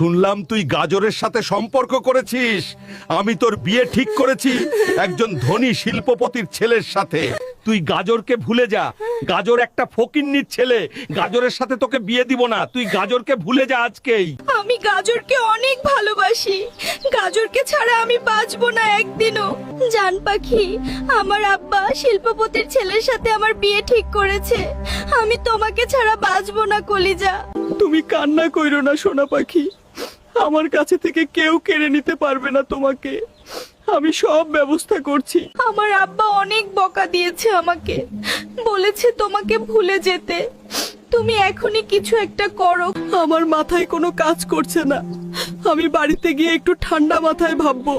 শুনলাম তুই গাজরের সাথে সম্পর্ক করেছিস। আমি তোর বিয়ে ঠিক করেছি একজন ধনী শিল্পপতির ছেলের সাথে। তুই গাজরকে ভুলে যা। গাজর একটা ফকিন্নির ছেলে। গাজরের সাথে তোকে বিয়ে দিব না। তুই গাজরকে ভুলে যা আজকেই। আমি গাজরকে অনেক ভালোবাসি। গাজরকে ছাড়া আমি বাঁচবো না একদিনও। জান পাখি, আমার আব্বা শিল্পপতির ছেলের সাথে আমার বিয়ে ঠিক করেছে। আমি তোমাকে ছাড়া বাঁচবো না কলিজা। তুমি কান্না কইরো না সোনা পাখি, আমার কাছে থেকে কেউ কেড়ে নিতে পারবে না তোমাকে। আমি সব ব্যবস্থা করছি। আমার আব্বা অনেক বকা দিয়েছে আমাকে, বলেছে তোমাকে ভুলে যেতে। তুমি এখনই কিছু একটা করো। আমার মাথায় কোনো কাজ করছে না। আমি বাড়িতে গিয়ে একটু ঠান্ডা মাথায় ভাববো।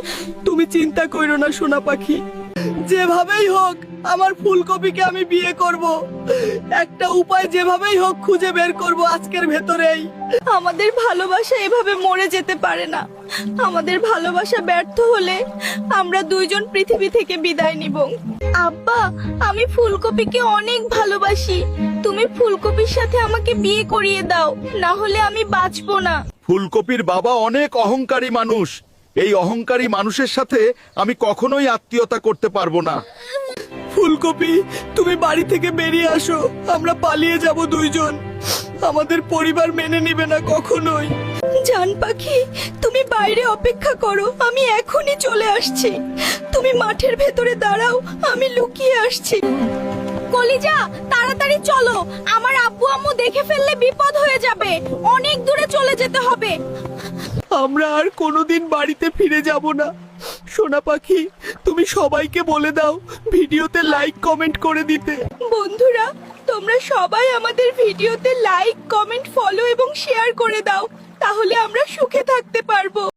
তুমি চিন্তা কইরো না সোনা পাখি, যেভাবেই হোক আমার ফুলকপিকে আমি বিয়ে করব। একটা উপায় যেভাবেই হোক খুঁজে বের করব আজকের ভেতরেই। আমাদের ভালোবাসা এভাবে মরে যেতে পারে না। আমাদের ভালোবাসা ব্যর্থ হলে আমরা দুইজন পৃথিবী থেকে বিদায় নিব। আব্বা, আমি ফুলকপিকে অনেক ভালোবাসি। তুমি ফুলকপির সাথে আমাকে বিয়ে করিয়ে দাও, না হলে আমি বাঁচবো না। ফুলকপির বাবা অনেক অহংকারী মানুষ। এই অহংকারী মানুষের সাথে আমি কখনোই আত্মীয়তা করতে পারবো না। ফুলকপি, তুমি বাড়ি থেকে বেরিয়ে আসো, আমরা পালিয়ে যাব দুইজন। আমাদের পরিবার মেনে নিবে না কখনোই। জান পাখি, তুমি বাইরে অপেক্ষা করো, আমি এখনই চলে আসছি। তুমি মাঠের ভেতরে দাঁড়াও, আমি লুকিয়ে আসছি। কলিজা, তাড়াতাড়ি চলো, আমার আব্বু আম্মু দেখে ফেললে বিপদ হয়ে যাবে। অনেক দূরে চলে যেতে হবে। আমরা আর কোনোদিন বাড়িতে ফিরে যাব না। সোনা পাখি, তুমি সবাইকে বলে দাও ভিডিওতে লাইক কমেন্ট করে দিতে। বন্ধুরা, তোমরা সবাই আমাদের ভিডিওতে লাইক, কমেন্ট, ফলো এবং শেয়ার করে দাও, তাহলে আমরা সুখে থাকতে পারবো।